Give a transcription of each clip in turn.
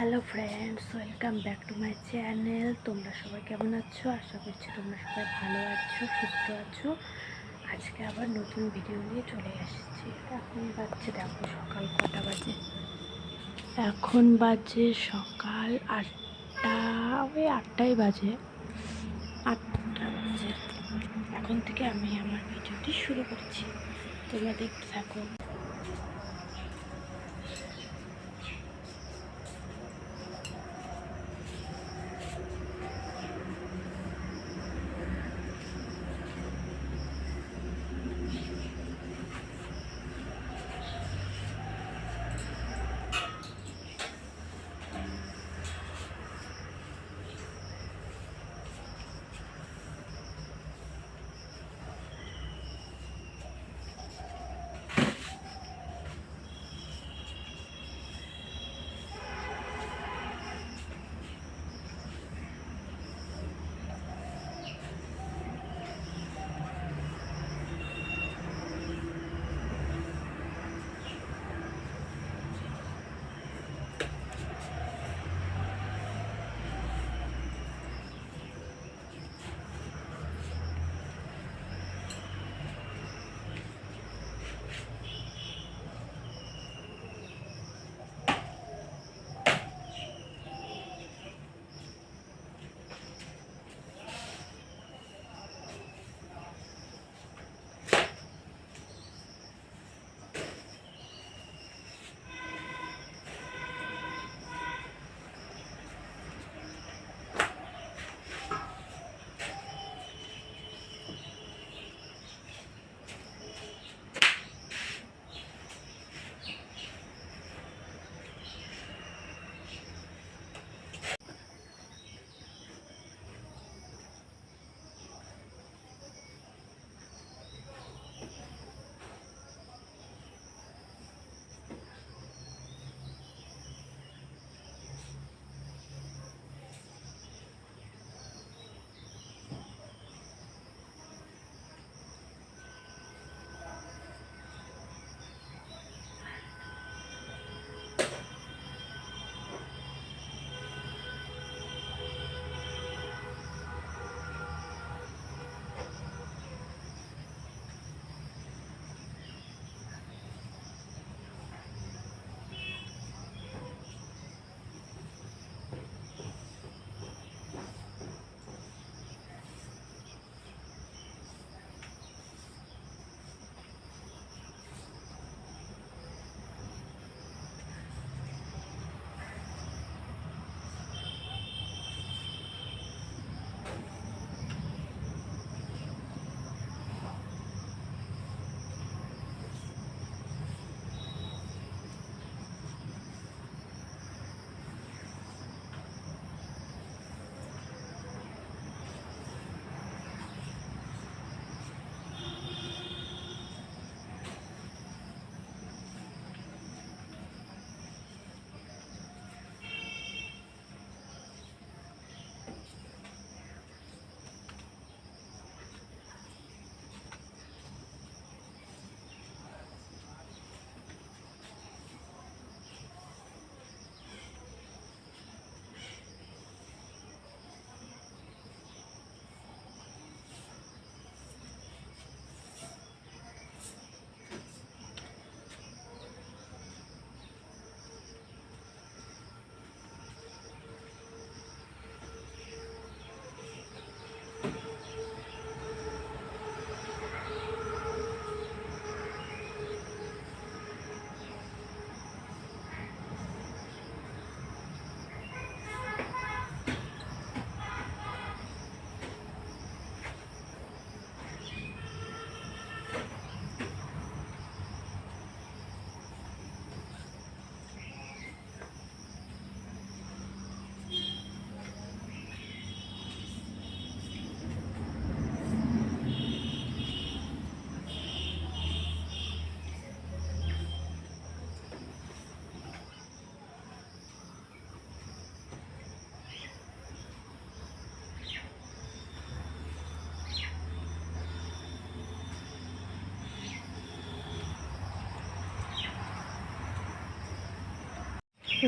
Hello friends, welcome back to my channel. তোমরা সবাই কেমন আছো? আশা করছি তোমরা সবাই ভালো আছো, সুস্থ আছো। আজকে আবার নতুন ভিডিও নিয়ে চলে এসেছি। এখন বাজছে, দেখো সকাল কটা বাজে। এখন বাজে সকাল 8টা, ওই 8টাই বাজে, 8টা বাজে। এখন থেকে আমি আমার ভিডিওটি শুরু করছি, তোমরা দেখতে থাকো।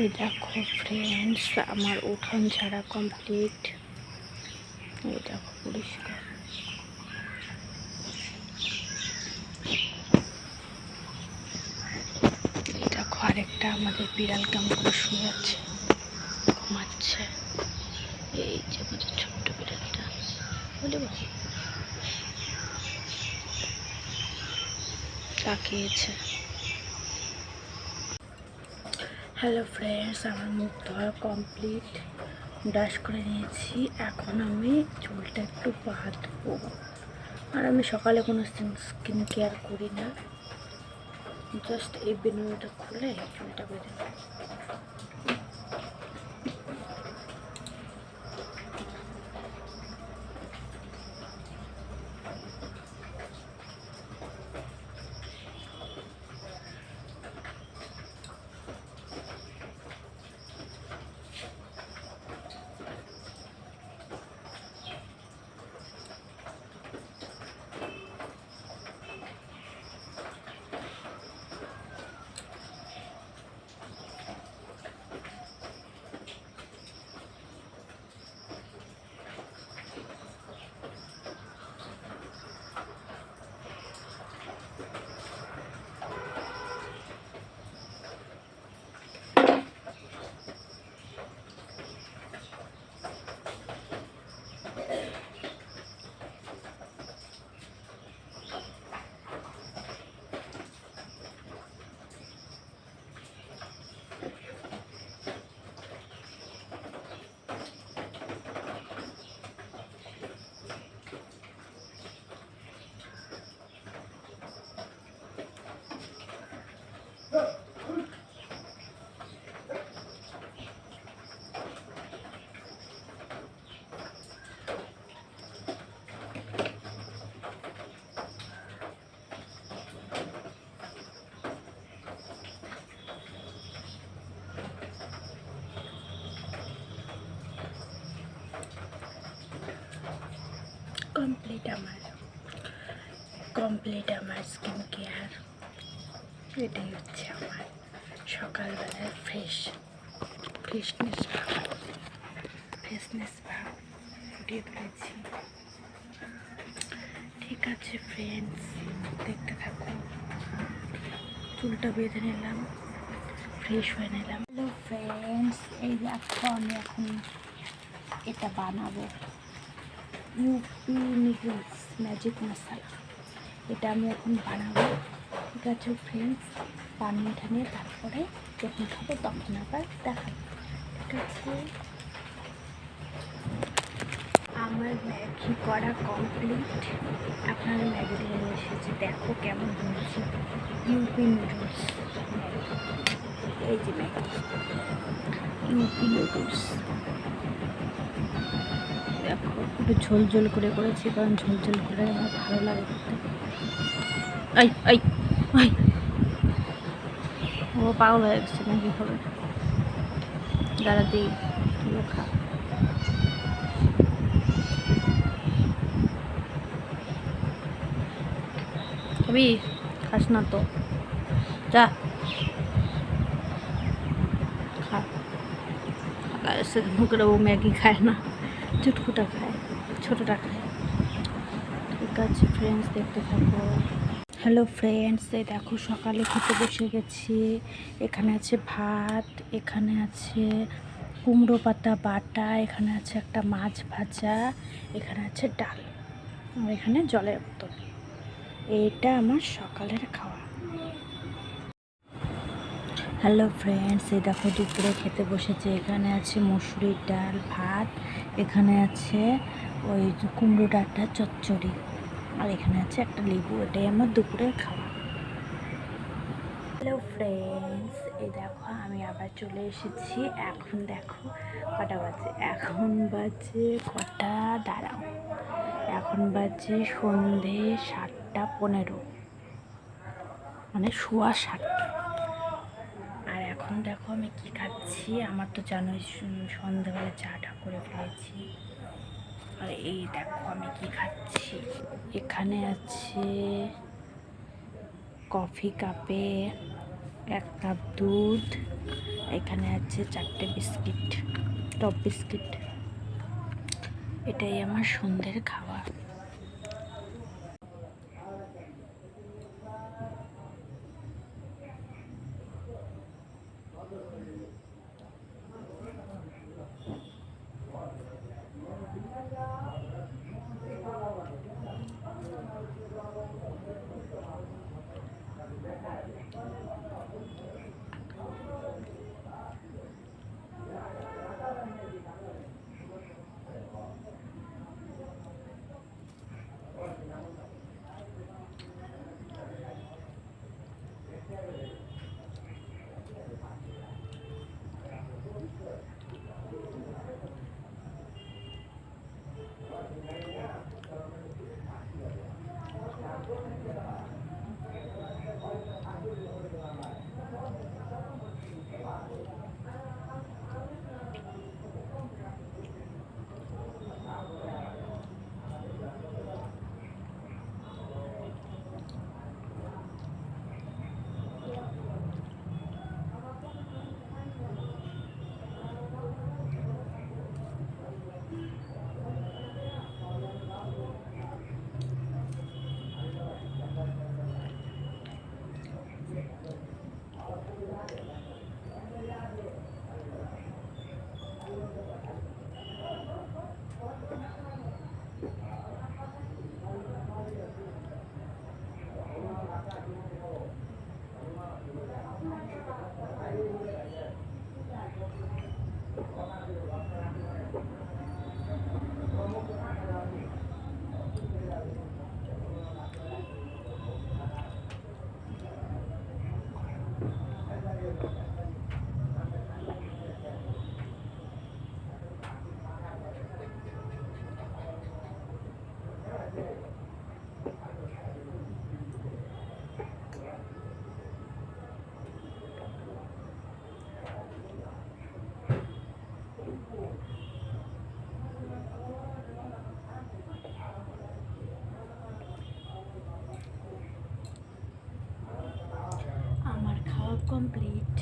এই দেখো ফ্রেন্ডস, আমার উঠান ঝাড়া কমপ্লিট। এই দেখো পরিষ্কার। এই দেখো আরেকটা আমাদের বিড়াল কেমন করে শুয়ে আছে, ঘুমাচ্ছে। এই যে আমাদের ছোট্ট বিড়ালটা, বলে বাবু তাকিয়েছে। হ্যালো ফ্রেন্ডস, আমার মুখ ধোয়া কমপ্লিট, ব্রাশ করে নিয়েছি। এখন আমি চুলটা একটু বাঁধবো। আর আমি সকালে কোনো স্কিন কেয়ার করি না, জাস্ট এই বেনুটা খুলে চুলটা বেঁধে নেব। কমপ্লিট আমার স্কিন কেয়ার। এটাই হচ্ছে আমার সকালবেলার ফ্রেশনেস ভাব ফুটিয়ে তুলেছি। ঠিক আছে ফ্রেন্ডস, দেখতে থাকো। চুলটা বেঁধে নিলাম, ফ্রেশ হয়ে নিলাম। হ্যালো ফ্রেন্ডস, এই দেখো আমি এখন এটা বানাবো, ইউপি নুডলস ম্যাজিক মশলা। এটা আমি এখন বানাবো। ঠিক আছে ফ্রেন্ডস, বানিয়ে নিয়ে তারপরে যখন খাবো তখন আবার দেখাবো। ঠিক আছে, আমার ম্যাগি করা কমপ্লিট। আপনার ম্যাগি নিয়ে এসেছি, দেখো কেমন হয়েছে। ইউপি নুডলস এই যে ম্যাগি ইউপি নুডলস। দেখো একটু ঝোল করে করেছি, কারণ ঝোল করে আমার ভালো লাগে করতে। ও পাগল হয়ে গেছে নাকি খাবে, দাঁড়া দিই তুইও খা। খাবি? খাস না তো, যা খা। মুখের ও ম্যাগি খায় না, চুটকুটা খায়, ছোটোটা খায়। ঠিক আছে ফ্রেন্ডস, দেখতে থাকো। হ্যালো ফ্রেন্ডস, এই দেখো সকালে খেতে বসে গেছি। এখানে আছে ভাত, এখানে আছে কুমড়ো পাতা বাটা, এখানে আছে একটা মাছ ভাজা, এখানে আছে ডাল, আর এখানে জলের বোতল। এইটা আমার সকালের খাওয়া। হ্যালো ফ্রেন্ডস, এই দেখো দুপুরে খেতে বসেছে। এখানে আছে মসুরির ডাল, ভাত, এখানে আছে ওই কুমড়ো ডাঁটা চচ্চড়ি, আর এখানে আছে একটা লেবু। এটাই আমার দুপুরের খাওয়া। হ্যালো ফ্রেন্ডস, এই দেখো আমি আবার চলে এসেছি। এখন দেখো কটা বাজে, এখন বাজে কটা, দাঁড়াও, এখন বাজে সন্ধে 7:15, মানে সোয়া 7টা। আর এখন দেখো আমি কি খাচ্ছি। আমার তো জানোই সন্ধ্যাবেলা চাটা করে ফেলেছি। আর এই দেখো আমি কি খাচ্ছি। এখানে আছে কফি কাপে 1 কাপ দুধ, এখানে আছে 4টে বিস্কিট, টপ বিস্কিট। এটাই আমার সন্ধ্যের খাবার। কমপ্লিট,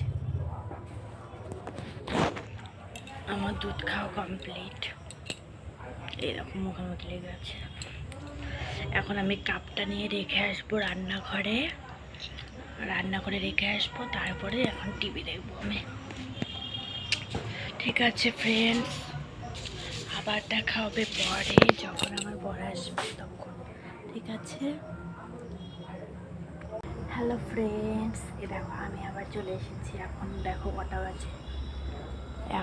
আমার দুধ খাওয়া কমপ্লিট। এরকম মুখের মধ্যে লেগে আছে। এখন আমি কাপটা নিয়ে রেখে আসবো রান্নাঘরে, রেখে আসবো, তারপরে এখন টিভি দেখবো আমি। ঠিক আছে ফ্রেন্ডস, আবার দেখা হবে পরে, যখন আমার বর আসবে তখন। ঠিক আছে, হ্যালো ফ্রেন্ডস, এ দেখো আমি আবার চলে এসেছি। এখন দেখো কটা বাজে,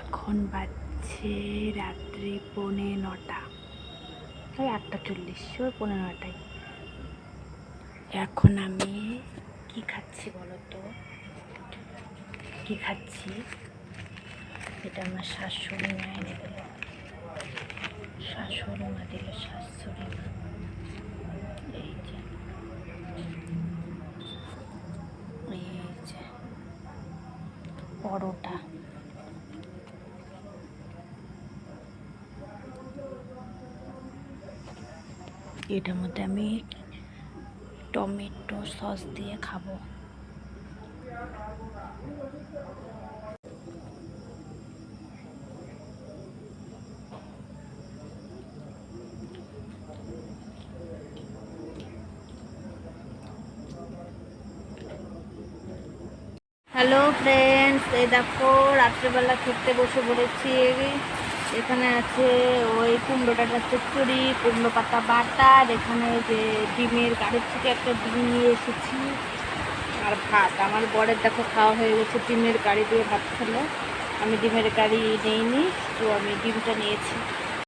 এখন বাজছে রাত্রি 9:45, ওই 8:40, ওই 9:45। এখন আমি কি খাচ্ছি বলো তো, কি খাচ্ছি? এটা আমার শাশুড়ি মা এনে দিল, শাশুড়ি মা দিল, শাশুড়ি মা। এই যে পরোটা, এটার মধ্যে আমি টমেটো সস দিয়ে খাবো। হ্যালো ফ্রেন্ডস, এই দেখো রাত্রেবেলা খেতে বসে পড়েছি। এখানে আছে ওই কুমড়োটা চচ্চড়ি, কুমড়ো পাতা বাটা, এখানে যে ডিমের গাড়ির থেকে একটা ডিম নিয়ে এসেছি, আর ভাত। আমার বরের দেখো খাওয়া হয়ে গেছে, ডিমের গাড়ি দিয়ে ভাত খেলো। আমি ডিমের গাড়ি নেইনি, তো আমি ডিমটা নিয়েছি।